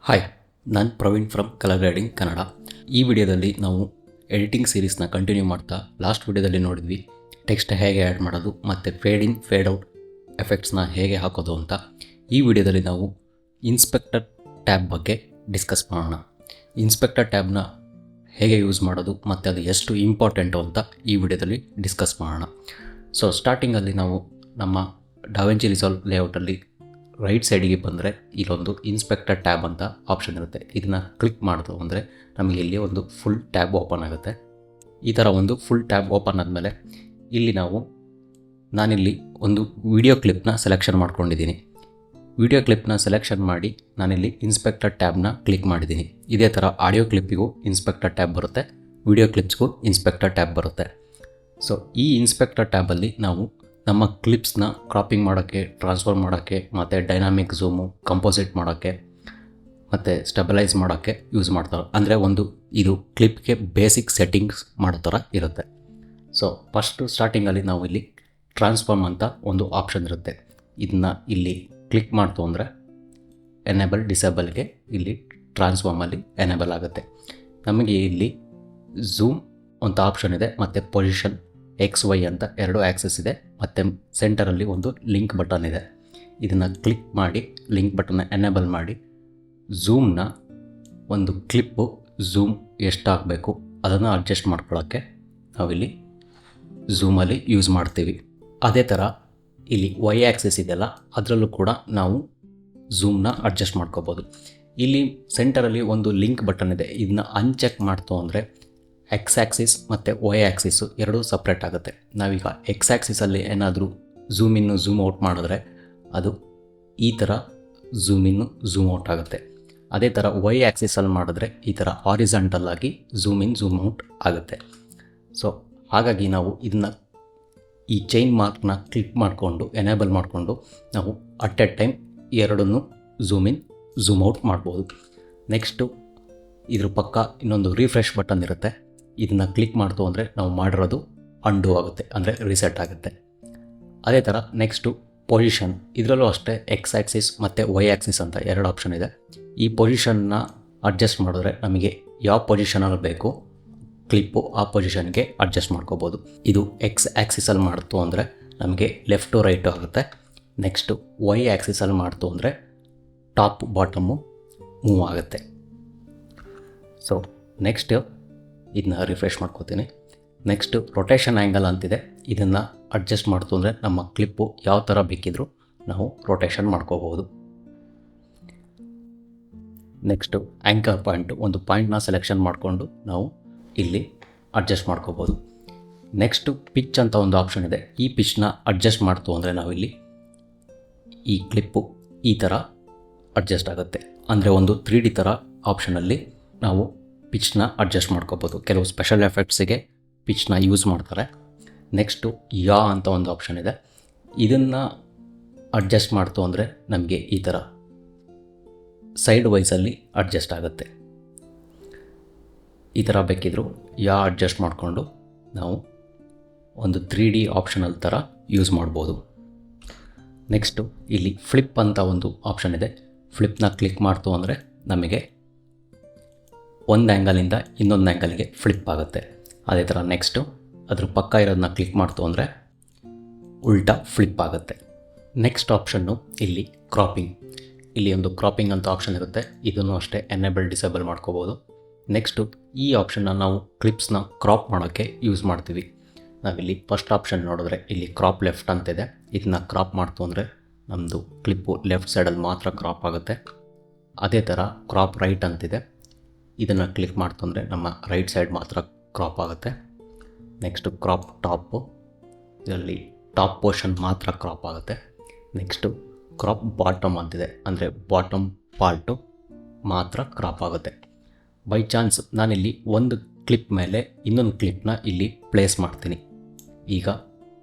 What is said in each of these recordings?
Hi, ನಾನು Praveen from colour grading Kannada. ಈ ವಿಡಿಯೋದಲ್ಲಿ ನಾವು ಎಡಿಟಿಂಗ್ ಸೀರೀಸ್ನ ಕಂಟಿನ್ಯೂ ಮಾಡ್ತಾ ಲಾಸ್ಟ್ ವಿಡಿಯೋದಲ್ಲಿ ನೋಡಿದ್ವಿ ಟೆಕ್ಸ್ಟ್ ಹೇಗೆ ಆ್ಯಡ್ ಮಾಡೋದು ಮತ್ತು ಫೇಡ್ ಇನ್ ಫೇಡ್ ಔಟ್ ಎಫೆಕ್ಟ್ಸ್ನ ಹೇಗೆ ಹಾಕೋದು ಅಂತ. ಈ ವಿಡಿಯೋದಲ್ಲಿ ನಾವು ಇನ್ಸ್ಪೆಕ್ಟರ್ ಟ್ಯಾಬ್ ಬಗ್ಗೆ ಡಿಸ್ಕಸ್ ಮಾಡೋಣ. ಇನ್ಸ್ಪೆಕ್ಟರ್ ಟ್ಯಾಬ್ನ ಹೇಗೆ ಯೂಸ್ ಮಾಡೋದು ಮತ್ತು ಅದು ಎಷ್ಟು ಇಂಪಾರ್ಟೆಂಟು ಅಂತ ಈ ವಿಡಿಯೋದಲ್ಲಿ ಡಿಸ್ಕಸ್ ಮಾಡೋಣ. ಸೊ ಸ್ಟಾರ್ಟಿಂಗಲ್ಲಿ ನಾವು ನಮ್ಮ ಡಾವಿಂಚಿ ರಿಸಾಲ್ವ್ ಲೇಔಟಲ್ಲಿ ರೈಟ್ ಸೈಡಿಗೆ ಬಂದರೆ ಇಲ್ಲೊಂದು ಇನ್ಸ್ಪೆಕ್ಟರ್ ಟ್ಯಾಬ್ ಅಂತ ಆಪ್ಷನ್ ಇರುತ್ತೆ. ಇದನ್ನು ಕ್ಲಿಕ್ ಮಾಡಿದ್ರು ಅಂದರೆ ನಮಗೆ ಇಲ್ಲಿ ಒಂದು ಫುಲ್ ಟ್ಯಾಬ್ ಓಪನ್ ಆಗುತ್ತೆ. ಈ ಥರ ಒಂದು ಫುಲ್ ಟ್ಯಾಬ್ ಓಪನ್ ಆದಮೇಲೆ ಇಲ್ಲಿ ನಾನಿಲ್ಲಿ ಒಂದು ವಿಡಿಯೋ ಕ್ಲಿಪ್ನ ಸೆಲೆಕ್ಷನ್ ಮಾಡ್ಕೊಂಡಿದ್ದೀನಿ. ವಿಡಿಯೋ ಕ್ಲಿಪ್ನ ಸೆಲೆಕ್ಷನ್ ಮಾಡಿ ನಾನಿಲ್ಲಿ ಇನ್ಸ್ಪೆಕ್ಟರ್ ಟ್ಯಾಬ್ನ ಕ್ಲಿಕ್ ಮಾಡಿದ್ದೀನಿ. ಇದೇ ಥರ ಆಡಿಯೋ ಕ್ಲಿಪ್ಪಿಗೂ ಇನ್ಸ್ಪೆಕ್ಟರ್ ಟ್ಯಾಬ್ ಬರುತ್ತೆ, ವಿಡಿಯೋ ಕ್ಲಿಪ್ಸ್ಗೂ ಇನ್ಸ್ಪೆಕ್ಟರ್ ಟ್ಯಾಬ್ ಬರುತ್ತೆ. ಸೊ ಈ ಇನ್ಸ್ಪೆಕ್ಟರ್ ಟ್ಯಾಬಲ್ಲಿ ನಾವು ನಮ್ಮ ಕ್ಲಿಪ್ಸ್ನ ಕ್ರಾಪಿಂಗ್ ಮಾಡೋಕ್ಕೆ, ಟ್ರಾನ್ಸ್ಫರ್ ಮಾಡೋಕ್ಕೆ ಮತ್ತು ಡೈನಾಮಿಕ್ ಝೂಮು, ಕಂಪೋಸಿಟ್ ಮಾಡೋಕ್ಕೆ ಮತ್ತು ಸ್ಟೆಬಲೈಸ್ ಮಾಡೋಕ್ಕೆ ಯೂಸ್ ಮಾಡ್ತಾರೆ. ಅಂದರೆ ಇದು ಕ್ಲಿಪ್ಗೆ ಬೇಸಿಕ್ ಸೆಟ್ಟಿಂಗ್ಸ್ ಮಾಡೋ ಥರ ಇರುತ್ತೆ. ಸೊ ಫಸ್ಟು ಸ್ಟಾರ್ಟಿಂಗಲ್ಲಿ ನಾವು ಇಲ್ಲಿ ಟ್ರಾನ್ಸ್ಫಾರ್ಮ್ ಅಂತ ಒಂದು ಆಪ್ಷನ್ ಇರುತ್ತೆ. ಇದನ್ನ ಇಲ್ಲಿ ಕ್ಲಿಕ್ ಮಾಡ್ತು ಅಂದರೆ ಎನೇಬಲ್ ಡಿಸೇಬಲ್ಗೆ ಇಲ್ಲಿ ಟ್ರಾನ್ಸ್ಫಾರ್ಮಲ್ಲಿ ಎನೇಬಲ್ ಆಗುತ್ತೆ. ನಮಗೆ ಇಲ್ಲಿ ಝೂಮ್ ಅಂತ ಆಪ್ಷನ್ ಇದೆ ಮತ್ತು ಪೊಸಿಷನ್ XY ಅಂತ ಎರಡು ಆ್ಯಕ್ಸಸ್ ಇದೆ ಮತ್ತು ಸೆಂಟರಲ್ಲಿ ಒಂದು ಲಿಂಕ್ ಬಟನ್ ಇದೆ. ಇದನ್ನು ಕ್ಲಿಕ್ ಮಾಡಿ ಲಿಂಕ್ ಬಟನ್ನ ಎನೇಬಲ್ ಮಾಡಿ ಝೂಮ್ನ ಒಂದು ಕ್ಲಿಪ್ಪು ಝೂಮ್ ಎಷ್ಟಾಗಬೇಕು ಅದನ್ನು ಅಡ್ಜಸ್ಟ್ ಮಾಡ್ಕೊಳ್ಳೋಕ್ಕೆ ನಾವಿಲ್ಲಿ ಝೂಮಲ್ಲಿ ಯೂಸ್ ಮಾಡ್ತೀವಿ. ಅದೇ ಥರ ಇಲ್ಲಿ Y ಆ್ಯಕ್ಸಸ್ ಇದೆಯಲ್ಲ, ಅದರಲ್ಲೂ ಕೂಡ ನಾವು ಝೂಮ್ನ ಅಡ್ಜಸ್ಟ್ ಮಾಡ್ಕೋಬೋದು. ಇಲ್ಲಿ ಸೆಂಟರಲ್ಲಿ ಒಂದು ಲಿಂಕ್ ಬಟನ್ ಇದೆ. ಇದನ್ನ ಅನ್ಚೆಕ್ ಮಾಡ್ತು ಅಂದರೆ X ಆ್ಯಕ್ಸಿಸ್ ಮತ್ತು Y ಆ್ಯಕ್ಸಿಸ್ಸು ಎರಡೂ ಸಪ್ರೇಟ್ ಆಗುತ್ತೆ. ನಾವೀಗ X ಆ್ಯಕ್ಸಿಸಲ್ಲಿ ಏನಾದರೂ ಝೂಮ್ ಇನ್ನು ಝೂಮ್ ಔಟ್ ಮಾಡಿದ್ರೆ ಅದು ಈ ಥರ ಝೂಮ್ ಇನ್ನು ಝೂಮ್ ಔಟ್ ಆಗುತ್ತೆ. ಅದೇ ಥರ Y ಆ್ಯಕ್ಸಿಸಲ್ಲಿ ಮಾಡಿದ್ರೆ ಈ ಥರ ಹಾರಿಜಾಂಟಲ್ ಆಗಿ ಝೂಮ್ ಇನ್ ಝೂಮ್ ಔಟ್ ಆಗುತ್ತೆ. ಸೊ ಹಾಗಾಗಿ ನಾವು ಈ ಚೈನ್ ಮಾರ್ಕ್ನ ಕ್ಲಿಕ್ ಮಾಡಿಕೊಂಡು ಎನೇಬಲ್ ಮಾಡಿಕೊಂಡು ನಾವು ಅಟ್ ಎ ಟೈಮ್ ಎರಡನ್ನೂ ಝೂಮ್ ಇನ್ ಝೂಮ್ ಔಟ್ ಮಾಡ್ಬೋದು. ನೆಕ್ಸ್ಟು ಇದ್ರ ಪಕ್ಕ ಇನ್ನೊಂದು ರಿಫ್ರೆಶ್ ಬಟನ್ ಇರುತ್ತೆ. ಇದನ್ನು ಕ್ಲಿಕ್ ಮಾಡ್ತು ಅಂದರೆ ನಾವು ಮಾಡಿರೋದು ಅಂಡು ಆಗುತ್ತೆ, ಅಂದರೆ ರಿಸೆಟ್ ಆಗುತ್ತೆ. ಅದೇ ಥರ ನೆಕ್ಸ್ಟು ಪೊಸಿಷನ್, ಇದರಲ್ಲೂ ಅಷ್ಟೇ X ಆ್ಯಕ್ಸಿಸ್ ಮತ್ತು Y ಆ್ಯಕ್ಸಿಸ್ ಅಂತ ಎರಡು ಆಪ್ಷನ್ ಇದೆ. ಈ ಪೊಸಿಷನ್ನ ಅಡ್ಜಸ್ಟ್ ಮಾಡಿದ್ರೆ ನಮಗೆ ಯಾವ ಪೊಸಿಷನಲ್ಲಿ ಬೇಕು ಕ್ಲಿಪ್ಪು ಆ ಪೊಸಿಷನ್ಗೆ ಅಡ್ಜಸ್ಟ್ ಮಾಡ್ಕೋಬೋದು. ಇದು X ಆ್ಯಕ್ಸಿಸಲ್ಲಿ ಮಾಡ್ತು ಅಂದರೆ ನಮಗೆ ಲೆಫ್ಟು ರೈಟು ಆಗುತ್ತೆ. ನೆಕ್ಸ್ಟು Y ಆ್ಯಕ್ಸಿಸಲ್ಲಿ ಮಾಡ್ತು ಅಂದರೆ ಟಾಪ್ ಬಾಟಮು ಮೂವ್ ಆಗುತ್ತೆ. ಸೊ ನೆಕ್ಸ್ಟ್ ಇದನ್ನ ರಿಫ್ರೆಶ್ ಮಾಡ್ಕೋತೀನಿ. ನೆಕ್ಸ್ಟು ರೊಟೇಷನ್ ಆ್ಯಂಗಲ್ ಅಂತಿದೆ. ಇದನ್ನು ಅಡ್ಜಸ್ಟ್ ಮಾಡ್ತು ಅಂದರೆ ನಮ್ಮ ಕ್ಲಿಪ್ಪು ಯಾವ ಥರ ಬೇಕಿದ್ರೂ ನಾವು ರೊಟೇಷನ್ ಮಾಡ್ಕೋಬೋದು. ನೆಕ್ಸ್ಟು ಆ್ಯಂಕರ್ ಪಾಯಿಂಟು, ಒಂದು ಪಾಯಿಂಟ್ನ ಸೆಲೆಕ್ಷನ್ ಮಾಡಿಕೊಂಡು ನಾವು ಇಲ್ಲಿ ಅಡ್ಜಸ್ಟ್ ಮಾಡ್ಕೋಬೋದು. ನೆಕ್ಸ್ಟು ಪಿಚ್ ಅಂತ ಒಂದು ಆಪ್ಷನ್ ಇದೆ. ಈ ಪಿಚ್ನ ಅಡ್ಜಸ್ಟ್ ಮಾಡ್ತು ಅಂದರೆ ನಾವಿಲ್ಲಿ ಈ ಕ್ಲಿಪ್ಪು ಈ ಥರ ಅಡ್ಜಸ್ಟ್ ಆಗುತ್ತೆ. ಅಂದರೆ ಒಂದು 3D ಥರ ಆಪ್ಷನಲ್ಲಿ ನಾವು ಪಿಚ್ನ ಅಡ್ಜಸ್ಟ್ ಮಾಡ್ಕೋಬೋದು. ಕೆಲವು ಸ್ಪೆಷಲ್ ಎಫೆಕ್ಟ್ಸಿಗೆ ಪಿಚ್ನ ಯೂಸ್ ಮಾಡ್ತಾರೆ. ನೆಕ್ಸ್ಟು ಯಾ ಅಂತ ಒಂದು ಆಪ್ಷನ್ ಇದೆ. ಇದನ್ನು ಅಡ್ಜಸ್ಟ್ ಮಾಡ್ತು ಅಂದರೆ ನಮಗೆ ಈ ಥರ ಸೈಡ್ ವೈಸಲ್ಲಿ ಅಡ್ಜಸ್ಟ್ ಆಗುತ್ತೆ. ಈ ಥರ ಬೇಕಿದ್ದರೂ ಯಾ ಅಡ್ಜಸ್ಟ್ ಮಾಡಿಕೊಂಡು ನಾವು ಒಂದು 3D ಆಪ್ಷನಲ್ ಥರ ಯೂಸ್ ಮಾಡ್ಬೋದು. ನೆಕ್ಸ್ಟು ಇಲ್ಲಿ ಫ್ಲಿಪ್ ಅಂತ ಒಂದು ಆಪ್ಷನ್ ಇದೆ. ಫ್ಲಿಪ್ನ ಕ್ಲಿಕ್ ಮಾಡ್ತು ಅಂದರೆ ನಮಗೆ ಒಂದು ಆ್ಯಂಗಲಿಂದ ಇನ್ನೊಂದು ಆ್ಯಂಗಲ್ಗೆ ಫ್ಲಿಪ್ ಆಗುತ್ತೆ. ಅದೇ ಥರ ನೆಕ್ಸ್ಟು ಅದ್ರ ಪಕ್ಕ ಇರೋದನ್ನ ಕ್ಲಿಕ್ ಮಾಡ್ತು ಅಂದರೆ ಉಲ್ಟಾ ಫ್ಲಿಪ್ ಆಗುತ್ತೆ. ನೆಕ್ಸ್ಟ್ ಆಪ್ಷನ್ನು ಇಲ್ಲಿ ಕ್ರಾಪಿಂಗ್. ಇಲ್ಲಿ ಒಂದು ಕ್ರಾಪಿಂಗ್ ಅಂತ ಆಪ್ಷನ್ ಇರುತ್ತೆ. ಇದನ್ನು ಅಷ್ಟೇ ಎನೇಬಲ್ ಡಿಸೇಬಲ್ ಮಾಡ್ಕೋಬೋದು. ನೆಕ್ಸ್ಟು ಈ ಆಪ್ಷನ್ನ ನಾವು ಕ್ಲಿಪ್ಸ್ನ ಕ್ರಾಪ್ ಮಾಡೋಕ್ಕೆ ಯೂಸ್ ಮಾಡ್ತೀವಿ. ನಾವಿಲ್ಲಿ ಫಸ್ಟ್ ಆಪ್ಷನ್ ನೋಡಿದ್ರೆ ಇಲ್ಲಿ ಕ್ರಾಪ್ ಲೆಫ್ಟ್ ಅಂತಿದೆ. ಇದನ್ನ ಕ್ರಾಪ್ ಮಾಡ್ತು ಅಂದರೆ ನಮ್ಮದು ಕ್ಲಿಪ್ಪು ಲೆಫ್ಟ್ ಸೈಡಲ್ಲಿ ಮಾತ್ರ ಕ್ರಾಪ್ ಆಗುತ್ತೆ. ಅದೇ ಥರ ಕ್ರಾಪ್ ರೈಟ್ ಅಂತಿದೆ. ಇದನ್ನು ಕ್ಲಿಕ್ ಮಾಡ್ತು ಅಂದರೆ ನಮ್ಮ ರೈಟ್ ಸೈಡ್ ಮಾತ್ರ ಕ್ರಾಪ್ ಆಗುತ್ತೆ. ನೆಕ್ಸ್ಟು ಕ್ರಾಪ್ ಟಾಪು, ಇದರಲ್ಲಿ ಟಾಪ್ ಪೋರ್ಷನ್ ಮಾತ್ರ ಕ್ರಾಪ್ ಆಗುತ್ತೆ. ನೆಕ್ಸ್ಟು ಕ್ರಾಪ್ ಬಾಟಮ್ ಅಂತಿದೆ. ಅಂದರೆ ಬಾಟಮ್ ಪಾರ್ಟು ಮಾತ್ರ ಕ್ರಾಪ್ ಆಗುತ್ತೆ. ಬೈ ಚಾನ್ಸ್ ನಾನಿಲ್ಲಿ ಒಂದು ಕ್ಲಿಪ್ ಮೇಲೆ ಇನ್ನೊಂದು ಕ್ಲಿಪ್ನ ಇಲ್ಲಿ ಪ್ಲೇಸ್ ಮಾಡ್ತೀನಿ. ಈಗ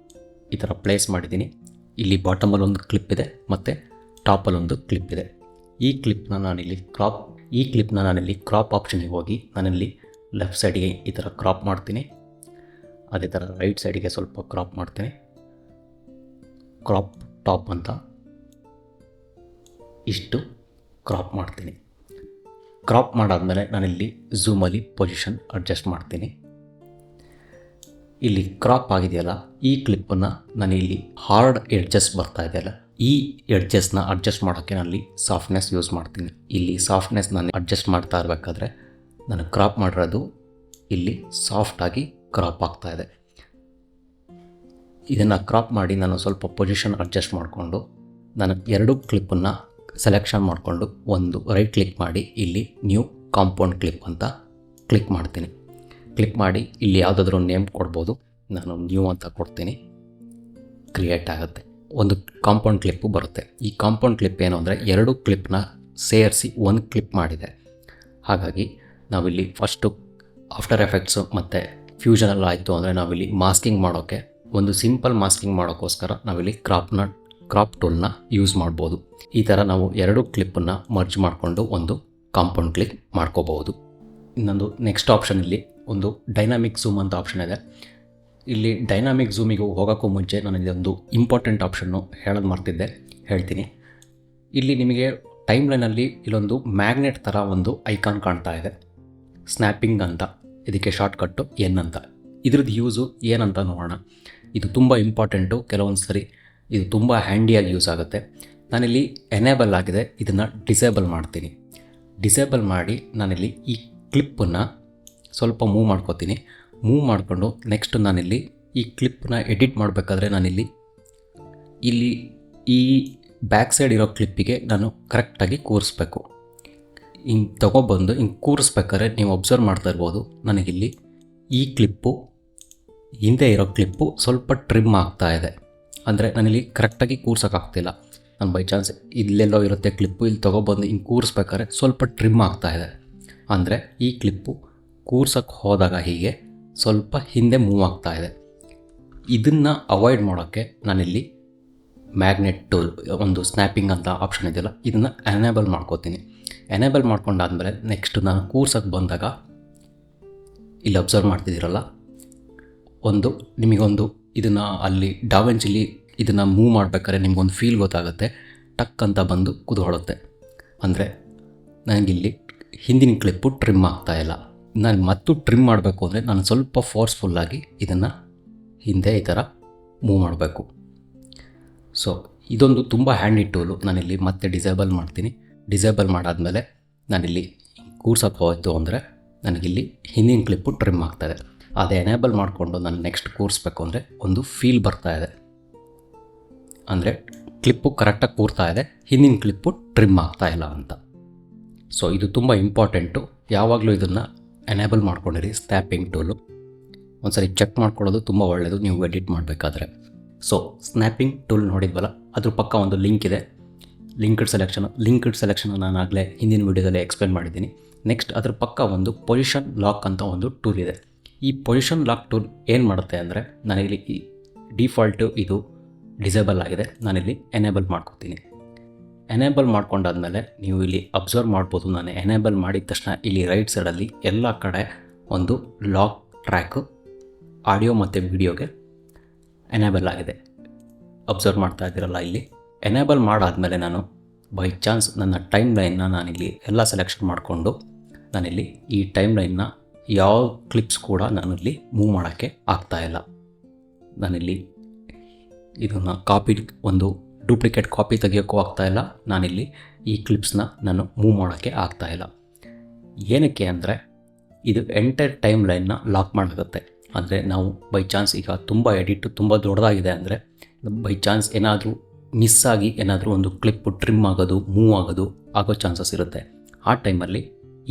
ಈ ಥರ ಪ್ಲೇಸ್ ಮಾಡಿದ್ದೀನಿ. ಇಲ್ಲಿ ಬಾಟಮಲ್ಲೊಂದು ಕ್ಲಿಪ್ ಇದೆ ಮತ್ತು ಟಾಪಲ್ಲೊಂದು ಕ್ಲಿಪ್ ಇದೆ. ಈ ಕ್ಲಿಪ್ನ ನಾನಿಲ್ಲಿ ಕ್ರಾಪ್ ಆಪ್ಷನ್ಗೆ ಹೋಗಿ ನಾನಿಲ್ಲಿ ಲೆಫ್ಟ್ ಸೈಡಿಗೆ ಈ ಥರ ಕ್ರಾಪ್ ಮಾಡ್ತೀನಿ. ಅದೇ ಥರ ರೈಟ್ ಸೈಡಿಗೆ ಸ್ವಲ್ಪ ಕ್ರಾಪ್ ಮಾಡ್ತೀನಿ. ಕ್ರಾಪ್ ಟಾಪ್ ಅಂತ ಇಷ್ಟು ಕ್ರಾಪ್ ಮಾಡ್ತೀನಿ. ಕ್ರಾಪ್ ಮಾಡಾದಮೇಲೆ ನಾನಿಲ್ಲಿ ಝೂಮಲ್ಲಿ ಪೊಸಿಷನ್ ಅಡ್ಜಸ್ಟ್ ಮಾಡ್ತೀನಿ. ಇಲ್ಲಿ ಕ್ರಾಪ್ ಆಗಿದೆಯಲ್ಲ, ಈ ಕ್ಲಿಪ್ಪನ್ನು ನಾನು ಇಲ್ಲಿ ಹಾರ್ಡ್ ಎಡ್ಜಸ್ ಬರ್ತಾ ಇದೆಯಲ್ಲ, ಈ ಎಡ್ಜಸ್ನ ಅಡ್ಜಸ್ಟ್ ಮಾಡೋಕ್ಕೆ ನಾನಲ್ಲಿ ಸಾಫ್ಟ್ನೆಸ್ ಯೂಸ್ ಮಾಡ್ತೀನಿ. ಇಲ್ಲಿ ಸಾಫ್ಟ್ನೆಸ್ ನಾನು ಅಡ್ಜಸ್ಟ್ ಮಾಡ್ತಾ ಇರಬೇಕಾದ್ರೆ ನಾನು ಕ್ರಾಪ್ ಮಾಡಿರೋದು ಇಲ್ಲಿ ಸಾಫ್ಟಾಗಿ ಕ್ರಾಪ್ ಆಗ್ತಾಯಿದೆ. ಇದನ್ನು ಕ್ರಾಪ್ ಮಾಡಿ ನಾನು ಸ್ವಲ್ಪ ಪೊಸಿಷನ್ ಅಡ್ಜಸ್ಟ್ ಮಾಡಿಕೊಂಡು ನಾನು 2 ಕ್ಲಿಪ್ಪನ್ನು ಸೆಲೆಕ್ಷನ್ ಮಾಡಿಕೊಂಡು ಒಂದು ರೈಟ್ ಕ್ಲಿಕ್ ಮಾಡಿ ಇಲ್ಲಿ ನ್ಯೂ ಕಾಂಪೌಂಡ್ ಕ್ಲಿಪ್ ಅಂತ ಕ್ಲಿಕ್ ಮಾಡ್ತೀನಿ. ಕ್ಲಿಕ್ ಮಾಡಿ ಇಲ್ಲಿ ಯಾವುದಾದ್ರೂ ನೇಮ್ ಕೊಡ್ಬೋದು, ನಾನು ನ್ಯೂ ಅಂತ ಕೊಡ್ತೀನಿ. ಕ್ರಿಯೇಟ್ ಆಗುತ್ತೆ, ಒಂದು ಕಾಂಪೌಂಡ್ ಕ್ಲಿಪ್ಪು ಬರುತ್ತೆ. ಈ ಕಾಂಪೌಂಡ್ ಕ್ಲಿಪ್ ಏನು ಅಂದರೆ 2 ಕ್ಲಿಪ್ನ ಸೇರಿಸಿ ಒಂದು ಕ್ಲಿಪ್ ಮಾಡಿದೆ. ಹಾಗಾಗಿ ನಾವಿಲ್ಲಿ ಫಸ್ಟು ಆಫ್ಟರ್ ಎಫೆಕ್ಟ್ಸು ಮತ್ತು ಫ್ಯೂಷನೆಲ್ಲ ಆಯಿತು ಅಂದರೆ ನಾವಿಲ್ಲಿ ಮಾಸ್ಕಿಂಗ್ ಮಾಡೋಕ್ಕೆ, ಒಂದು ಸಿಂಪಲ್ ಮಾಸ್ಕಿಂಗ್ ಮಾಡೋಕ್ಕೋಸ್ಕರ ನಾವಿಲ್ಲಿ ಕ್ರಾಪ್ ಟೂಲ್ನ ಯೂಸ್ ಮಾಡ್ಬೋದು. ಈ ಥರ ನಾವು 2 ಕ್ಲಿಪ್ಪನ್ನು ಮರ್ಜ್ ಮಾಡಿಕೊಂಡು ಒಂದು ಕಾಂಪೌಂಡ್ ಕ್ಲಿಪ್ ಮಾಡ್ಕೋಬಹುದು. ಇನ್ನೊಂದು ನೆಕ್ಸ್ಟ್ ಆಪ್ಷನಲ್ಲಿ ಒಂದು ಡೈನಾಮಿಕ್ ಝೂಮ್ ಅಂತ ಆಪ್ಷನ್ ಇದೆ. ಇಲ್ಲಿ ಡೈನಾಮಿಕ್ ಝೂಮಿಗೆ ಹೋಗೋಕ್ಕೂ ಮುಂಚೆ ನಾನು ಇದೊಂದು ಇಂಪಾರ್ಟೆಂಟ್ ಆಪ್ಷನ್ನು ಹೇಳೋದು ಮರ್ತಿದ್ದೆ, ಹೇಳ್ತೀನಿ. ಇಲ್ಲಿ ನಿಮಗೆ ಟೈಮ್ ಲೈನಲ್ಲಿ ಇಲ್ಲೊಂದು ಮ್ಯಾಗ್ನೆಟ್ ಥರ ಒಂದು ಐಕಾನ್ ಕಾಣ್ತಾ ಇದೆ, ಸ್ನ್ಯಾಪಿಂಗ್ ಅಂತ. ಇದಕ್ಕೆ ಶಾರ್ಟ್ಕಟ್ಟು ಎನ್ ಅಂತ. ಇದ್ರದ್ದು ಯೂಸು ಏನಂತ ನೋಡೋಣ. ಇದು ತುಂಬ ಇಂಪಾರ್ಟೆಂಟು, ಕೆಲವೊಂದು ಸರಿ ಇದು ತುಂಬ ಹ್ಯಾಂಡಿಯಾಗಿ ಯೂಸ್ ಆಗುತ್ತೆ. ನಾನಿಲ್ಲಿ ಎನೇಬಲ್ ಆಗಿದೆ, ಇದನ್ನು ಡಿಸೇಬಲ್ ಮಾಡ್ತೀನಿ. ಡಿಸೇಬಲ್ ಮಾಡಿ ನಾನಿಲ್ಲಿ ಈ ಕ್ಲಿಪ್ಪನ್ನು ಸ್ವಲ್ಪ ಮೂವ್ ಮಾಡ್ಕೋತೀನಿ. ಮೂವ್ ಮಾಡಿಕೊಂಡು ನೆಕ್ಸ್ಟ್ ನಾನಿಲ್ಲಿ ಈ ಕ್ಲಿಪ್ಪನ್ನ ಎಡಿಟ್ ಮಾಡಬೇಕಾದ್ರೆ ನಾನಿಲ್ಲಿ ಈ ಬ್ಯಾಕ್ ಸೈಡ್ ಇರೋ ಕ್ಲಿಪ್ಪಿಗೆ ನಾನು ಕರೆಕ್ಟಾಗಿ ಕೂರಿಸ್ಬೇಕು. ಹಿಂಗೆ ತೊಗೊಬಂದು ಹಿಂಗೆ ಕೂರಿಸ್ಬೇಕಾದ್ರೆ ನೀವು ಅಬ್ಸರ್ವ್ ಮಾಡ್ತಾ ಇರ್ಬೋದು, ನನಗಿಲ್ಲಿ ಈ ಕ್ಲಿಪ್ಪು ಹಿಂದೆ ಇರೋ ಕ್ಲಿಪ್ಪು ಸ್ವಲ್ಪ ಟ್ರಿಮ್ ಆಗ್ತಾ ಇದೆ. ಅಂದರೆ ನಾನಿಲ್ಲಿ ಕರೆಕ್ಟಾಗಿ ಕೂರ್ಸೋಕ್ಕಾಗ್ತಿಲ್ಲ. ನಾನು ಬೈ ಚಾನ್ಸ್ ಇಲ್ಲೆಲ್ಲೋ ಇರುತ್ತೆ ಕ್ಲಿಪ್ಪು, ಇಲ್ಲಿ ತೊಗೊಬಂದು ಹಿಂಗೆ ಕೂರಿಸ್ಬೇಕಾದ್ರೆ ಸ್ವಲ್ಪ ಟ್ರಿಮ್ ಆಗ್ತಾಯಿದೆ. ಅಂದರೆ ಈ ಕ್ಲಿಪ್ಪು ಕೂರ್ಸೋಕ್ಕೆ ಹೋದಾಗ ಹೀಗೆ ಸ್ವಲ್ಪ ಹಿಂದೆ ಮೂವ್ ಆಗ್ತಾಯಿದೆ. ಇದನ್ನು ಅವಾಯ್ಡ್ ಮಾಡೋಕ್ಕೆ ನಾನಿಲ್ಲಿ ಮ್ಯಾಗ್ನೆಟ್ ಟೂಲ್, ಒಂದು ಸ್ನ್ಯಾಪಿಂಗ್ ಅಂತ ಆಪ್ಷನ್ ಇದೆಯಲ್ಲ, ಇದನ್ನು ಎನೇಬಲ್ ಮಾಡ್ಕೋತೀನಿ. ಎನೇಬಲ್ ಮಾಡ್ಕೊಂಡಾದ್ಮೇಲೆ ನೆಕ್ಸ್ಟ್ ನಾನು ಕೂರ್ಸೋಕ್ಕೆ ಬಂದಾಗ ಇಲ್ಲಿ ಅಬ್ಸರ್ವ್ ಮಾಡ್ತಿದ್ದೀರಲ್ಲ, ನಿಮಗೊಂದು ಇದನ್ನು ಅಲ್ಲಿ ಡಾವೆಂಚಿಲಿ ಇದನ್ನು ಮೂವ್ ಮಾಡಬೇಕಾದ್ರೆ ನಿಮಗೊಂದು ಫೀಲ್ ಗೊತ್ತಾಗುತ್ತೆ. ಟಕ್ ಅಂತ ಬಂದು ಕುತ್ಕೊಳ್ಳುತ್ತೆ. ಅಂದರೆ ನನಗಿಲ್ಲಿ ಹಿಂದಿನ ಕ್ಲಿಪ್ಪು ಟ್ರಿಮ್ ಆಗ್ತಾಯಿಲ್ಲ. ನಾನು ಮತ್ತು ಟ್ರಿಮ್ ಮಾಡಬೇಕು ಅಂದರೆ ನಾನು ಸ್ವಲ್ಪ ಫೋರ್ಸ್ಫುಲ್ಲಾಗಿ ಇದನ್ನು ಹಿಂದೆ ಈ ಥರ ಮೂವ್ ಮಾಡಬೇಕು. ಸೊ ಇದೊಂದು ತುಂಬ ಹ್ಯಾಂಡಿ ಟೂಲು. ನಾನಿಲ್ಲಿ ಮತ್ತೆ ಡಿಸೇಬಲ್ ಮಾಡ್ತೀನಿ. ಡಿಸೇಬಲ್ ಮಾಡಾದಮೇಲೆ ನಾನಿಲ್ಲಿ ಕೂರ್ಸೋಕ್ಕೆ ಹೋಯಿತು ಅಂದರೆ ನನಗಿಲ್ಲಿ ಹಿಂದಿನ ಕ್ಲಿಪ್ಪು ಟ್ರಿಮ್ ಆಗ್ತಾಯಿದೆ. ಅದು ಎನೇಬಲ್ ಮಾಡಿಕೊಂಡು ನಾನು ನೆಕ್ಸ್ಟ್ ಕೂರಿಸ್ಬೇಕು ಅಂದರೆ ಒಂದು ಫೀಲ್ ಬರ್ತಾಯಿದೆ. ಅಂದರೆ ಕ್ಲಿಪ್ಪು ಕರೆಕ್ಟಾಗಿ ಕೂರ್ತಾ ಇದೆ, ಹಿಂದಿನ ಕ್ಲಿಪ್ಪು ಟ್ರಿಮ್ ಆಗ್ತಾಯಿಲ್ಲ ಅಂತ. ಸೊ ಇದು ತುಂಬ ಇಂಪಾರ್ಟೆಂಟು. ಯಾವಾಗಲೂ ಇದನ್ನು ಎನೇಬಲ್ ಮಾಡ್ಕೊಂಡಿರಿ, ಸ್ನ್ಯಾಪಿಂಗ್ ಟೂಲು. ಒಂದು ಸರಿ ಚೆಕ್ ಮಾಡ್ಕೊಳ್ಳೋದು ತುಂಬ ಒಳ್ಳೆಯದು ನೀವು ಎಡಿಟ್ ಮಾಡಬೇಕಾದ್ರೆ. ಸೊ ಸ್ನ್ಯಾಪಿಂಗ್ ಟೂಲ್ ನೋಡಿದ್ವಲ್ಲ, ಅದ್ರ ಪಕ್ಕ ಒಂದು ಲಿಂಕ್ ಇದೆ, ಲಿಂಕ್ಡ್ ಸೆಲೆಕ್ಷನ್ ನಾನು ಆಗಲೇ ಹಿಂದಿನ ವೀಡಿಯೋದಲ್ಲಿ ಎಕ್ಸ್ಪ್ಲೇನ್ ಮಾಡಿದ್ದೀನಿ. ನೆಕ್ಸ್ಟ್ ಅದ್ರ ಪಕ್ಕ ಒಂದು ಪೊಸಿಷನ್ ಲಾಕ್ ಅಂತ ಒಂದು ಟೂಲ್ ಇದೆ. ಈ ಪೊಸಿಷನ್ ಲಾಕ್ ಟೂಲ್ ಏನು ಮಾಡುತ್ತೆ ಅಂದರೆ, ನಾನಿಲ್ಲಿ ಈ ಡಿಫಾಲ್ಟು ಇದು ಡಿಸೇಬಲ್ ಆಗಿದೆ, ನಾನಿಲ್ಲಿ ಎನೇಬಲ್ ಮಾಡ್ಕೊತೀನಿ. ಎನೇಬಲ್ ಮಾಡ್ಕೊಂಡಾದ್ಮೇಲೆ ನೀವು ಇಲ್ಲಿ ಅಬ್ಸರ್ವ್ ಮಾಡ್ಬೋದು, ನಾನು ಎನೇಬಲ್ ಮಾಡಿದ ತಕ್ಷಣ ಇಲ್ಲಿ ರೈಟ್ ಸೈಡಲ್ಲಿ ಎಲ್ಲ ಕಡೆ ಒಂದು ಲಾಕ್ ಟ್ರ್ಯಾಕು ಆಡಿಯೋ ಮತ್ತು ವಿಡಿಯೋಗೆ ಎನೇಬಲ್ ಆಗಿದೆ. ಅಬ್ಸರ್ವ್ ಮಾಡ್ತಾ ಇದ್ದೀರಲ್ಲ, ಇಲ್ಲಿ ಎನೇಬಲ್ ಮಾಡಾದಮೇಲೆ ನಾನು ಬೈ ಚಾನ್ಸ್ ನನ್ನ ಟೈಮ್ ಲೈನ್ನ ನಾನಿಲ್ಲಿ ಎಲ್ಲ ಸೆಲೆಕ್ಷನ್ ಮಾಡಿಕೊಂಡು ನಾನಿಲ್ಲಿ ಈ ಟೈಮ್ ಲೈನ್ನ ಯಾವ ಕ್ಲಿಪ್ಸ್ ಕೂಡ ನಾನಿಲ್ಲಿ ಮೂವ್ ಮಾಡೋಕ್ಕೆ ಆಗ್ತಾಯಿಲ್ಲ. ನಾನಿಲ್ಲಿ ಇದನ್ನು ಒಂದು ಡೂಪ್ಲಿಕೇಟ್ ಕಾಪಿ ತೆಗಿಯೋಕ್ಕೂ ಆಗ್ತಾಯಿಲ್ಲ. ನಾನಿಲ್ಲಿ ಈ ಕ್ಲಿಪ್ಸ್ನ ನಾನು ಮೂವ್ ಮಾಡೋಕ್ಕೆ ಆಗ್ತಾಯಿಲ್ಲ. ಏನಕ್ಕೆ ಅಂದರೆ ಇದು ಎಂಟೈರ್ ಟೈಮ್ ಲೈನ್ನ ಲಾಕ್ ಮಾಡುತ್ತೆ. ಅಂದರೆ ನಾವು ಬೈ ಚಾನ್ಸ್ ಈಗ ತುಂಬ ಎಡಿಟ್ ತುಂಬ ದೊಡ್ಡದಾಗಿದೆ ಅಂದರೆ ಬೈ ಚಾನ್ಸ್ ಏನಾದರೂ ಮಿಸ್ ಆಗಿ ಏನಾದರೂ ಒಂದು ಕ್ಲಿಪ್ಪು ಟ್ರಿಮ್ ಆಗೋದು, ಮೂವ್ ಆಗೋದು ಆಗೋ ಚಾನ್ಸಸ್ ಇರುತ್ತೆ. ಆ ಟೈಮಲ್ಲಿ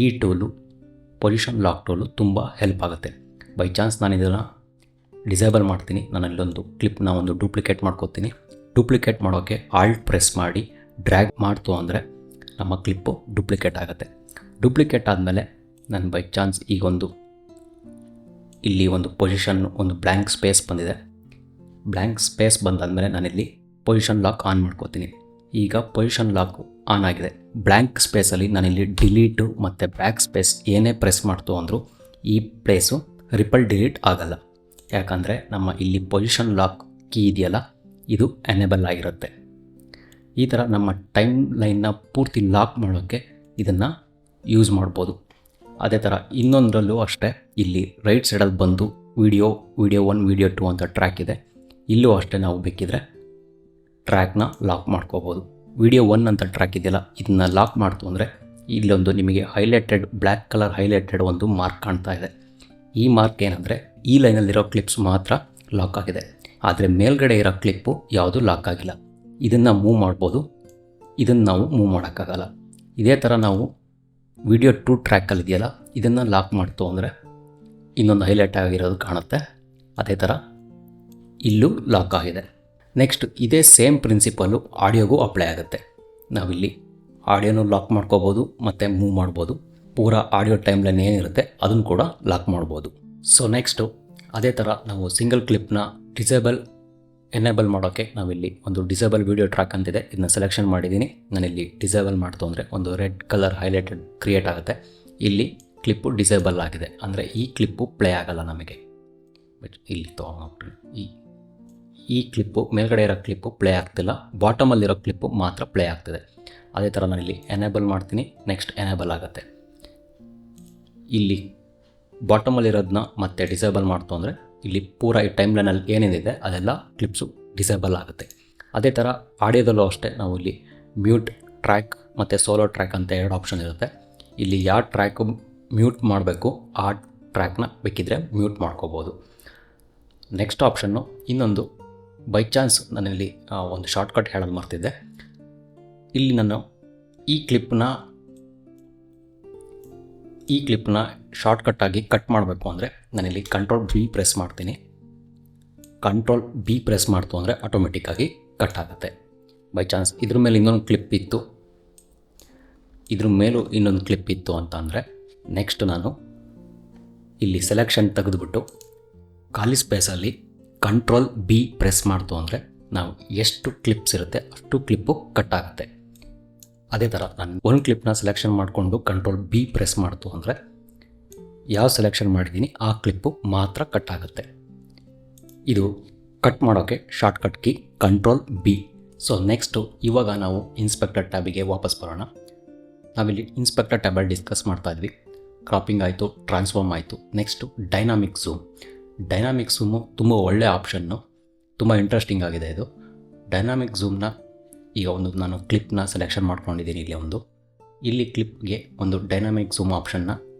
ಈ ಟೂಲು, ಪೊಸಿಷನ್ ಲಾಕ್ ಟೂಲು ತುಂಬ ಹೆಲ್ಪ್ ಆಗುತ್ತೆ. ಬೈ ಚಾನ್ಸ್ ನಾನು ಇದನ್ನು ಡಿಸೇಬಲ್ ಮಾಡ್ತೀನಿ. ನಾನು ಅಲ್ಲೊಂದು ಕ್ಲಿಪ್ನ ಒಂದು ಡೂಪ್ಲಿಕೇಟ್ ಮಾಡ್ಕೋತೀನಿ. ಡೂಪ್ಲಿಕೇಟ್ ಮಾಡೋಕ್ಕೆ ಆಲ್ಟ್ ಪ್ರೆಸ್ ಮಾಡಿ ಡ್ರ್ಯಾಗ್ ಮಾಡ್ತು ಅಂದರೆ ನಮ್ಮ ಕ್ಲಿಪ್ಪು ಡೂಪ್ಲಿಕೇಟ್ ಆಗುತ್ತೆ. ಡೂಪ್ಲಿಕೇಟ್ ಆದಮೇಲೆ ನಾನು ಬೈ ಚಾನ್ಸ್ ಇಲ್ಲಿ ಒಂದು ಪೊಸಿಷನ್, ಒಂದು ಬ್ಲ್ಯಾಂಕ್ ಸ್ಪೇಸ್ ಬಂದಿದೆ. ಬ್ಲ್ಯಾಂಕ್ ಸ್ಪೇಸ್ ಬಂದಾದಮೇಲೆ ನಾನಿಲ್ಲಿ ಪೊಸಿಷನ್ ಲಾಕ್ ಆನ್ ಮಾಡ್ಕೋತೀನಿ. ಈಗ ಪೊಸಿಷನ್ ಲಾಕ್ ಆನ್ ಆಗಿದೆ. ಬ್ಲ್ಯಾಂಕ್ ಸ್ಪೇಸಲ್ಲಿ ನಾನಿಲ್ಲಿ ಡಿಲೀಟು ಮತ್ತು ಬ್ಯಾಕ್ ಸ್ಪೇಸ್ ಏನೇ ಪ್ರೆಸ್ ಮಾಡ್ತು ಅಂದರೂ ಈ ಪ್ಲೇಸು ಡಿಲೀಟ್ ಆಗಲ್ಲ. ಯಾಕಂದರೆ ನಮ್ಮ ಇಲ್ಲಿ ಪೊಸಿಷನ್ ಲಾಕ್ ಕೀ ಇದೆಯಲ್ಲ, ಇದು ಎನೇಬಲ್ ಆಗಿರುತ್ತೆ. ಈ ಥರ ನಮ್ಮ ಟೈಮ್ ಲೈನ್ನ ಪೂರ್ತಿ ಲಾಕ್ ಮಾಡೋಕ್ಕೆ ಇದನ್ನು ಯೂಸ್ ಮಾಡ್ಬೋದು. ಅದೇ ಥರ ಇನ್ನೊಂದರಲ್ಲೂ ಅಷ್ಟೇ, ಇಲ್ಲಿ ರೈಟ್ ಸೈಡಲ್ಲಿ ಬಂದು ವಿಡಿಯೋ 1 ವಿಡಿಯೋ 2 ಅಂತ ಟ್ರ್ಯಾಕ್ ಇದೆ. ಇಲ್ಲೂ ಅಷ್ಟೇ ನಾವು ಬೇಕಿದ್ರೆ ಟ್ರ್ಯಾಕ್ನ ಲಾಕ್ ಮಾಡ್ಕೋಬೋದು. ವಿಡಿಯೋ 1 ಅಂತ ಟ್ರ್ಯಾಕ್ ಇದೆಯಲ್ಲ, ಇದನ್ನ ಲಾಕ್ ಮಾಡ್ತು ಅಂದರೆ ಇಲ್ಲೊಂದು ನಿಮಗೆ ಹೈಲೈಟೆಡ್ ಬ್ಲ್ಯಾಕ್ ಕಲರ್ ಹೈಲೈಟೆಡ್ ಒಂದು ಮಾರ್ಕ್ ಕಾಣ್ತಾ ಇದೆ. ಈ ಮಾರ್ಕ್ ಏನಂದರೆ ಈ ಲೈನಲ್ಲಿರೋ ಕ್ಲಿಪ್ಸ್ ಮಾತ್ರ ಲಾಕ್ ಆಗಿದೆ, ಆದರೆ ಮೇಲ್ಗಡೆ ಇರೋ ಕ್ಲಿಪ್ಪು ಯಾವುದೂ ಲಾಕ್ ಆಗಿಲ್ಲ. ಇದನ್ನು ಮೂವ್ ಮಾಡ್ಬೋದು, ಇದನ್ನು ನಾವು ಮೂವ್ ಮಾಡೋಕ್ಕಾಗಲ್ಲ. ಇದೇ ಥರ ನಾವು ವಿಡಿಯೋ 2 ಟ್ರ್ಯಾಕಲ್ಲಿ ಇದೆಯಲ್ಲ, ಇದನ್ನು ಲಾಕ್ ಮಾಡ್ತು ಅಂದರೆ ಇನ್ನೊಂದು ಹೈಲೈಟ್ ಆಗಿರೋದು ಕಾಣುತ್ತೆ. ಅದೇ ಥರ ಇಲ್ಲೂ ಲಾಕ್ ಆಗಿದೆ. ನೆಕ್ಸ್ಟ್ ಇದೇ ಸೇಮ್ ಪ್ರಿನ್ಸಿಪಲ್ಲು ಆಡಿಯೋಗೂ ಅಪ್ಲೈ ಆಗುತ್ತೆ. ನಾವಿಲ್ಲಿ ಆಡಿಯೋನೂ ಲಾಕ್ ಮಾಡ್ಕೋಬೋದು ಮತ್ತು ಮೂವ್ ಮಾಡ್ಬೋದು. ಪೂರಾ ಆಡಿಯೋ ಟೈಮ್ ಲೈನ್ ಏನಿರುತ್ತೆ ಅದನ್ನು ಕೂಡ ಲಾಕ್ ಮಾಡ್ಬೋದು. ಸೊ ನೆಕ್ಸ್ಟು ಅದೇ ಥರ ನಾವು ಸಿಂಗಲ್ ಕ್ಲಿಪ್ನ ಎನೇಬಲ್ ಮಾಡೋಕ್ಕೆ ನಾವಿಲ್ಲಿ ಒಂದು ಡಿಸೇಬಲ್ ವೀಡಿಯೋ ಟ್ರ್ಯಾಕ್ ಅಂತಿದೆ, ಇದನ್ನ ಸೆಲೆಕ್ಷನ್ ಮಾಡಿದ್ದೀನಿ. ನಾನಿಲ್ಲಿ ಡಿಸೇಬಲ್ ಮಾಡ್ತು ಅಂದರೆ ಒಂದು ರೆಡ್ ಕಲರ್ ಹೈಲೈಟೆಡ್ ಕ್ರಿಯೇಟ್ ಆಗುತ್ತೆ. ಇಲ್ಲಿ ಕ್ಲಿಪ್ಪು ಡಿಸೇಬಲ್ ಆಗಿದೆ, ಅಂದರೆ ಈ ಕ್ಲಿಪ್ಪು ಪ್ಲೇ ಆಗಲ್ಲ ನಮಗೆ. ಇಲ್ಲಿ ತೊಗೊಂಡ್ಬಿಟ್ರಿ, ಈ ಕ್ಲಿಪ್ಪು ಮೇಲ್ಗಡೆ ಇರೋ ಕ್ಲಿಪ್ಪು ಪ್ಲೇ ಆಗ್ತಿಲ್ಲ, ಬಾಟಮಲ್ಲಿರೋ ಕ್ಲಿಪ್ಪು ಮಾತ್ರ ಪ್ಲೇ ಆಗ್ತಿದೆ. ಅದೇ ಥರ ನಾನಿಲ್ಲಿ ಎನೇಬಲ್ ಮಾಡ್ತೀನಿ, ನೆಕ್ಸ್ಟ್ ಎನೇಬಲ್ ಆಗುತ್ತೆ. ಇಲ್ಲಿ ಬಾಟಮಲ್ಲಿರೋದನ್ನ ಮತ್ತೆ ಡಿಸೇಬಲ್ ಮಾಡ್ತು ಅಂದರೆ ಇಲ್ಲಿ ಪೂರ ಈ ಟೈಮ್ ಲೈನಲ್ಲಿ ಏನೇನಿದೆ ಅದೆಲ್ಲ ಕ್ಲಿಪ್ಸು ಡಿಸೇಬಲ್ ಆಗುತ್ತೆ. ಅದೇ ಥರ ಆಡಿಯೋದಲ್ಲೂ ಅಷ್ಟೇ, ನಾವು ಇಲ್ಲಿ ಮ್ಯೂಟ್ ಟ್ರ್ಯಾಕ್ ಮತ್ತು ಸೋಲೋ ಟ್ರ್ಯಾಕ್ ಅಂತ 2 ಆಪ್ಷನ್ ಇರುತ್ತೆ. ಇಲ್ಲಿ ಯಾವ ಟ್ರ್ಯಾಕು ಮ್ಯೂಟ್ ಮಾಡಬೇಕು ಆ ಟ್ರ್ಯಾಕ್ನ ಬೇಕಿದ್ರೆ ಮ್ಯೂಟ್ ಮಾಡ್ಕೋಬೋದು. ನೆಕ್ಸ್ಟ್ ಆಪ್ಷನ್ನು ಇನ್ನೊಂದು, ಬೈ ಚಾನ್ಸ್ ನಾನಿಲ್ಲಿ ಒಂದು ಶಾರ್ಟ್ಕಟ್ ಹೇಳೋದು ಮರ್ತಿದ್ದೆ. ಇಲ್ಲಿ ನಾನು ಈ ಕ್ಲಿಪ್ನ ಶಾರ್ಟ್ಕಟ್ಟಾಗಿ ಕಟ್ ಮಾಡಬೇಕು ಅಂದರೆ ನಾನಿಲ್ಲಿ ಕಂಟ್ರೋಲ್ ಬಿ ಪ್ರೆಸ್ ಮಾಡ್ತೀನಿ. ಕಂಟ್ರೋಲ್ ಬಿ ಪ್ರೆಸ್ ಮಾಡ್ತು ಅಂದರೆ ಆಟೋಮೆಟಿಕ್ಕಾಗಿ ಕಟ್ ಆಗುತ್ತೆ. ಬೈ ಚಾನ್ಸ್ ಇದ್ರ ಮೇಲೆ ಇನ್ನೊಂದು ಕ್ಲಿಪ್ ಇತ್ತು, ಇದ್ರ ಮೇಲೂ ಇನ್ನೊಂದು ಕ್ಲಿಪ್ ಇತ್ತು ಅಂತ ಅಂದರೆ ನೆಕ್ಸ್ಟ್ ನಾನು ಇಲ್ಲಿ ಸೆಲೆಕ್ಷನ್ ತೆಗೆದುಬಿಟ್ಟು ಖಾಲಿ ಸ್ಪೇಸಲ್ಲಿ ಕಂಟ್ರೋಲ್ ಬಿ ಪ್ರೆಸ್ ಮಾಡ್ತು ಅಂದರೆ ನಾವು ಎಷ್ಟು ಕ್ಲಿಪ್ಸ್ ಇರುತ್ತೆ ಅಷ್ಟು ಕ್ಲಿಪ್ಪು ಕಟ್ ಆಗುತ್ತೆ. ಅದೇ ಥರ ನಾನು ಒಂದು ಕ್ಲಿಪ್ನ ಸೆಲೆಕ್ಷನ್ ಮಾಡಿಕೊಂಡು ಕಂಟ್ರೋಲ್ ಬಿ ಪ್ರೆಸ್ ಮಾಡ್ತು ಅಂದರೆ ಯಾವ ಸೆಲೆಕ್ಷನ್ ಮಾಡಿದ್ದೀನಿ ಆ ಕ್ಲಿಪ್ಪು ಮಾತ್ರ ಕಟ್ ಆಗುತ್ತೆ. ಇದು ಕಟ್ ಮಾಡೋಕ್ಕೆ shortcut key control B. So next ಇವಾಗ ನಾವು ಇನ್ಸ್ಪೆಕ್ಟರ್ ಟ್ಯಾಬಿಗೆ ವಾಪಸ್ ಬರೋಣ. ನಾವಿಲ್ಲಿ ಇನ್ಸ್ಪೆಕ್ಟರ್ ಟ್ಯಾಬಲ್ಲಿ ಡಿಸ್ಕಸ್ ಮಾಡ್ತಾ ಇದ್ವಿ. ಕ್ರಾಪಿಂಗ್ ಆಯಿತು, ಟ್ರಾನ್ಸ್ಫಾರ್ಮ್ ಆಯಿತು. Next dynamic zoom. Dynamic zoom ತುಂಬ ಒಳ್ಳೆಯ ಆಪ್ಷನ್ನು, ತುಂಬ ಇಂಟ್ರೆಸ್ಟಿಂಗ್ ಆಗಿದೆ ಇದು. ಡೈನಾಮಿಕ್ ಝೂಮ್ನ ಈಗ ನಾನು ಕ್ಲಿಪ್ನ ಸೆಲೆಕ್ಷನ್ ಮಾಡ್ಕೊಂಡಿದ್ದೀನಿ. ಇಲ್ಲಿ ಕ್ಲಿಪ್ಗೆ ಒಂದು ಡೈನಾಮಿಕ್ ಝೂಮ್ ಆಪ್ಷನ್ನ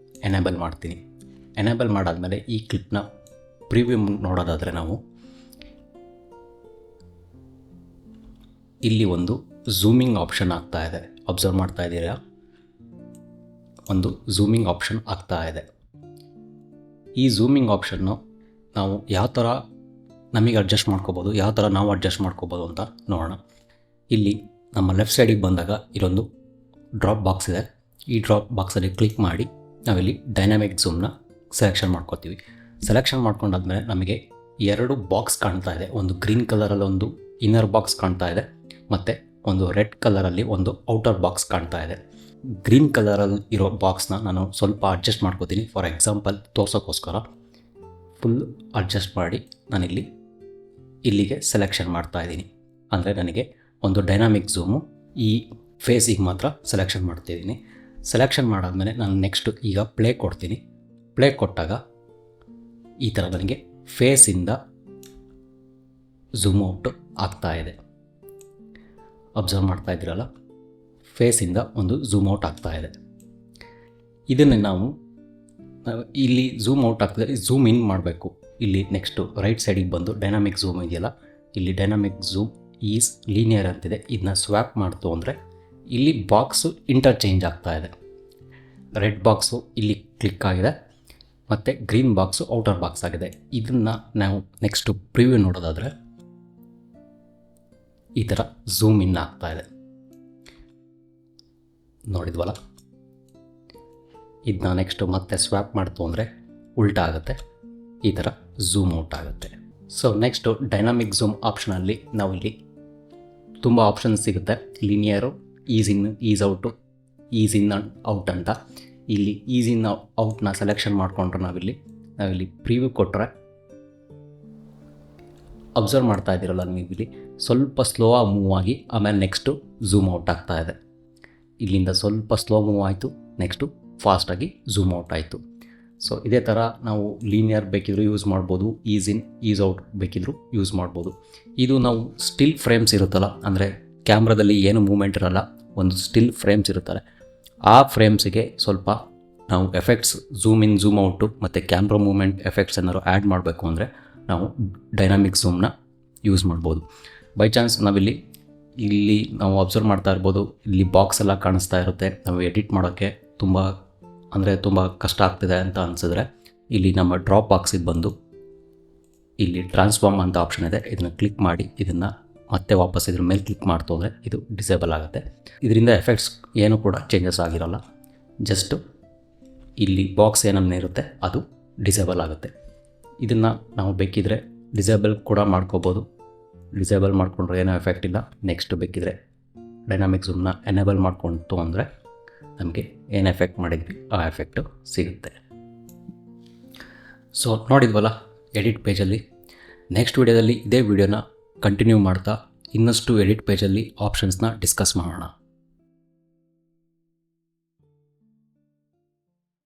ಎನೇಬಲ್ ಮಾಡ್ತೀನಿ. ಎನೇಬಲ್ ಮಾಡಾದಮೇಲೆ ಈ ಕ್ಲಿಪ್ನ ಪ್ರಿವ್ಯೂ ನೋಡೋದಾದರೆ ನಾವು ಇಲ್ಲಿ ಒಂದು ಝೂಮಿಂಗ್ ಆಪ್ಷನ್ ಆಗ್ತಾ ಇದೆ, ಅಬ್ಸರ್ವ್ ಮಾಡ್ತಾ ಇದ್ದೀರಾ? ಒಂದು ಝೂಮಿಂಗ್ ಆಪ್ಷನ್ ಆಗ್ತಾ ಇದೆ. ಈ ಝೂಮಿಂಗ್ ಆಪ್ಷನ್ನು ನಾವು ಯಾವ ಥರ ನಮಗೆ ಅಡ್ಜಸ್ಟ್ ಮಾಡ್ಕೋಬೋದು, ಯಾವ ಥರ ನಾವು ಅಡ್ಜಸ್ಟ್ ಮಾಡ್ಕೋಬೋದು ಅಂತ ನೋಡೋಣ. ಇಲ್ಲಿ ನಮ್ಮ ಲೆಫ್ಟ್ ಸೈಡಿಗೆ ಬಂದಾಗ ಇಲ್ಲೊಂದು ಡ್ರಾಪ್ ಬಾಕ್ಸ್ ಇದೆ. ಈ ಡ್ರಾಪ್ ಬಾಕ್ಸಲ್ಲಿ ಕ್ಲಿಕ್ ಮಾಡಿ ನಾವಿಲ್ಲಿ ಡೈನಾಮಿಕ್ ಝೂಮ್ನ ಸೆಲೆಕ್ಷನ್ ಮಾಡ್ಕೋತೀವಿ. ಸೆಲೆಕ್ಷನ್ ಮಾಡ್ಕೊಂಡಾದ್ಮೇಲೆ ನಮಗೆ 2 ಬಾಕ್ಸ್ ಕಾಣ್ತಾ ಇದೆ. ಒಂದು ಗ್ರೀನ್ ಕಲರಲ್ಲಿ ಒಂದು ಇನ್ನರ್ ಬಾಕ್ಸ್ ಕಾಣ್ತಾ ಇದೆ, ಮತ್ತು ಒಂದು ರೆಡ್ ಕಲರಲ್ಲಿ ಒಂದು ಔಟರ್ ಬಾಕ್ಸ್ ಕಾಣ್ತಾ ಇದೆ. ಗ್ರೀನ್ ಕಲರಲ್ಲಿ ಇರೋ ಬಾಕ್ಸ್ನ ನಾನು ಸ್ವಲ್ಪ ಅಡ್ಜಸ್ಟ್ ಮಾಡ್ಕೋತೀನಿ. ಫಾರ್ ಎಕ್ಸಾಂಪಲ್ ತೋರ್ಸೋಕ್ಕೋಸ್ಕರ ಫುಲ್ ಅಡ್ಜಸ್ಟ್ ಮಾಡಿ ನಾನಿಲ್ಲಿ ಇಲ್ಲಿಗೆ ಸೆಲೆಕ್ಷನ್ ಮಾಡ್ತಾಯಿದ್ದೀನಿ. ಅಂದರೆ ನನಗೆ ಒಂದು ಡೈನಾಮಿಕ್ ಝೂಮು ಈ ಫೇಸಿಗೆ ಮಾತ್ರ ಸೆಲೆಕ್ಷನ್ ಮಾಡ್ತಿದ್ದೀನಿ. ಸೆಲೆಕ್ಷನ್ ಮಾಡಾದಮೇಲೆ ನಾನು ನೆಕ್ಸ್ಟು ಈಗ ಪ್ಲೇ ಕೊಡ್ತೀನಿ. ಪ್ಲೇ ಕೊಟ್ಟಾಗ ಈ ಥರ ನನಗೆ ಫೇಸಿಂದ ಝೂಮ್ ಔಟ್ ಆಗ್ತಾಯಿದೆ. ಅಬ್ಸರ್ವ್ ಮಾಡ್ತಾ ಇದ್ದೀರಲ್ಲ, ಫೇಸಿಂದ ಒಂದು ಝೂಮ್ ಔಟ್ ಆಗ್ತಾಯಿದೆ. ಇದನ್ನು ನಾವು ಇಲ್ಲಿ ಝೂಮ್ ಔಟ್ ಆಗ್ತದೆ, ಝೂಮ್ ಇನ್ ಮಾಡಬೇಕು. ಇಲ್ಲಿ ನೆಕ್ಸ್ಟು ರೈಟ್ ಸೈಡಿಗೆ ಬಂದು ಡೈನಾಮಿಕ್ ಝೂಮ್ ಇದೆಯಲ್ಲ, ಇಲ್ಲಿ ಡೈನಾಮಿಕ್ ಝೂಮ್ ಈಸ್ ಲೀನಿಯರ್ ಅಂತಿದೆ. ಇದನ್ನ ಸ್ವ್ಯಾಪ್ ಮಾಡ್ತು ಅಂದರೆ ಇಲ್ಲಿ ಬಾಕ್ಸು ಇಂಟರ್ಚೇಂಜ್ ಆಗ್ತಾ ಇದೆ. ರೆಡ್ ಬಾಕ್ಸು ಇಲ್ಲಿ ಕ್ಲಿಕ್ ಆಗಿದೆ, ಮತ್ತು ಗ್ರೀನ್ ಬಾಕ್ಸು ಔಟರ್ ಬಾಕ್ಸ್ ಆಗಿದೆ. ಇದನ್ನು ನಾವು ನೆಕ್ಸ್ಟು ಪ್ರಿವ್ಯೂ ನೋಡೋದಾದರೆ ಈ ಥರ ಝೂಮ್ ಇನ್ ಆಗ್ತಾ ಇದೆ, ನೋಡಿದ್ವಲ್ಲ. ಇದನ್ನ ನೆಕ್ಸ್ಟು ಮತ್ತೆ ಸ್ವ್ಯಾಪ್ ಮಾಡ್ತು ಅಂದರೆ ಉಲ್ಟಾ ಆಗುತ್ತೆ, ಈ ಥರ ಝೂಮ್ ಔಟ್ ಆಗುತ್ತೆ. ಸೊ ನೆಕ್ಸ್ಟು ಡೈನಾಮಿಕ್ ಝೂಮ್ ಆಪ್ಷನಲ್ಲಿ ನಾವಿಲ್ಲಿ ತುಂಬ ಆಪ್ಷನ್ಸ್ ಸಿಗುತ್ತೆ. Linear, ease in, ease out, ease in and out ಅಂತ. ಇಲ್ಲಿ ಈಸ್ ಇನ್ ಔಟ್ನ ಸೆಲೆಕ್ಷನ್ ಮಾಡಿಕೊಂಡ್ರೆ ನಾವಿಲ್ಲಿ ಪ್ರಿವ್ಯೂ ಕೊಟ್ಟರೆ ಅಬ್ಸರ್ವ್ ಮಾಡ್ತಾ ಇದ್ದೀರಲ್ಲ, ನೀವಿಲ್ಲಿ ಸ್ವಲ್ಪ ಸ್ಲೋ ಆಗಿ ಮೂವ್ ಆಗಿ ಆಮೇಲೆ ನೆಕ್ಸ್ಟು ಝೂಮ್ ಔಟ್ ಆಗ್ತಾ ಇದೆ. ಇಲ್ಲಿಂದ ಸ್ವಲ್ಪ ಸ್ಲೋ ಮೂವ್ ಆಯಿತು, ನೆಕ್ಸ್ಟು ಫಾಸ್ಟಾಗಿ ಝೂಮ್ ಔಟ್ ಆಯಿತು. ಸೊ ಇದೇ ಥರ ನಾವು ಲೀನಿಯರ್ ಬೇಕಿದ್ರೂ ಯೂಸ್ ಮಾಡ್ಬೋದು, ಈಸ್ ಇನ್ ಈಸ್ ಔಟ್ ಬೇಕಿದ್ರೂ ಯೂಸ್ ಮಾಡ್ಬೋದು. ಇದು ನಾವು ಸ್ಟಿಲ್ ಫ್ರೇಮ್ಸ್ ಇರುತ್ತಲ್ಲ, ಅಂದರೆ ಕ್ಯಾಮ್ರಾದಲ್ಲಿ ಏನು ಮೂಮೆಂಟ್ ಇರಲ್ಲ, ಒಂದು ಸ್ಟಿಲ್ ಫ್ರೇಮ್ಸ್ ಇರುತ್ತಲ್ಲ, ಆ ಫ್ರೇಮ್ಸಿಗೆ ಸ್ವಲ್ಪ ನಾವು effects zoom in zoom out ಮತ್ತು ಕ್ಯಾಮ್ರಾ ಮೂಮೆಂಟ್ ಎಫೆಕ್ಟ್ಸ್ ಏನಾದ್ರು ಆ್ಯಡ್ ಮಾಡಬೇಕು ಅಂದರೆ ನಾವು ಡೈನಾಮಿಕ್ ಝೂಮ್ನ ಯೂಸ್ ಮಾಡ್ಬೋದು. ಬೈ ಚಾನ್ಸ್ ಇಲ್ಲಿ ನಾವು ಅಬ್ಸರ್ವ್ ಮಾಡ್ತಾ ಇರ್ಬೋದು, ಇಲ್ಲಿ ಬಾಕ್ಸ್ ಎಲ್ಲ ಕಾಣಿಸ್ತಾ ಇರುತ್ತೆ. ನಾವು ಎಡಿಟ್ ಮಾಡೋಕ್ಕೆ ತುಂಬ ಕಷ್ಟ ಆಗ್ತಿದೆ ಅಂತ ಅನಿಸಿದ್ರೆ ಇಲ್ಲಿ ನಮ್ಮ ಡ್ರಾಪ್ ಬಾಕ್ಸಿಗೆ ಬಂದು ಇಲ್ಲಿ ಟ್ರಾನ್ಸ್ಫಾರ್ಮ್ ಅಂತ ಆಪ್ಷನ್ ಇದೆ, ಇದನ್ನು ಕ್ಲಿಕ್ ಮಾಡಿ ಇದನ್ನು ಮತ್ತೆ ವಾಪಸ್ ಇದ್ರ ಮೇಲೆ ಕ್ಲಿಕ್ ಮಾಡ್ತು ಅಂದರೆ ಇದು ಡಿಸೇಬಲ್ ಆಗುತ್ತೆ. ಇದರಿಂದ ಎಫೆಕ್ಟ್ಸ್ ಏನೂ ಕೂಡ ಚೇಂಜಸ್ ಆಗಿರೋಲ್ಲ, ಜಸ್ಟ್ ಇಲ್ಲಿ ಬಾಕ್ಸ್ ಏನನ್ನ ಇರುತ್ತೆ ಅದು ಡಿಸೇಬಲ್ ಆಗುತ್ತೆ. ಇದನ್ನು ನಾವು ಬೇಕಿದ್ರೆ ಡಿಸೇಬಲ್ ಕೂಡ ಮಾಡ್ಕೋಬೋದು. ಡಿಸೇಬಲ್ ಮಾಡಿಕೊಂಡ್ರೆ ಏನೋ ಎಫೆಕ್ಟ್ ಇಲ್ಲ. ನೆಕ್ಸ್ಟ್ ಬೇಕಿದ್ರೆ ಡೈನಾಮಿಕ್ ಝೂಮ್ನ ಎನೇಬಲ್ ಮಾಡ್ಕೊಂತು ಅಂದರೆ ನಮಗೆ ಏನು ಎಫೆಕ್ಟ್ ಮಾಡಿದ್ವಿ ಆ ಎಫೆಕ್ಟು ಸಿಗುತ್ತೆ. ಸೊ ನೋಡಿದ್ವಲ್ಲ ಎಡಿಟ್ ಪೇಜಲ್ಲಿ. ನೆಕ್ಸ್ಟ್ ವಿಡಿಯೋದಲ್ಲಿ ಇದೇ ವಿಡಿಯೋನ ಕಂಟಿನ್ಯೂ ಮಾಡ್ತಾ ಇನ್ನಷ್ಟು ಎಡಿಟ್ ಪೇಜಲ್ಲಿ ಆಪ್ಷನ್ಸ್ನ ಡಿಸ್ಕಸ್ ಮಾಡೋಣ.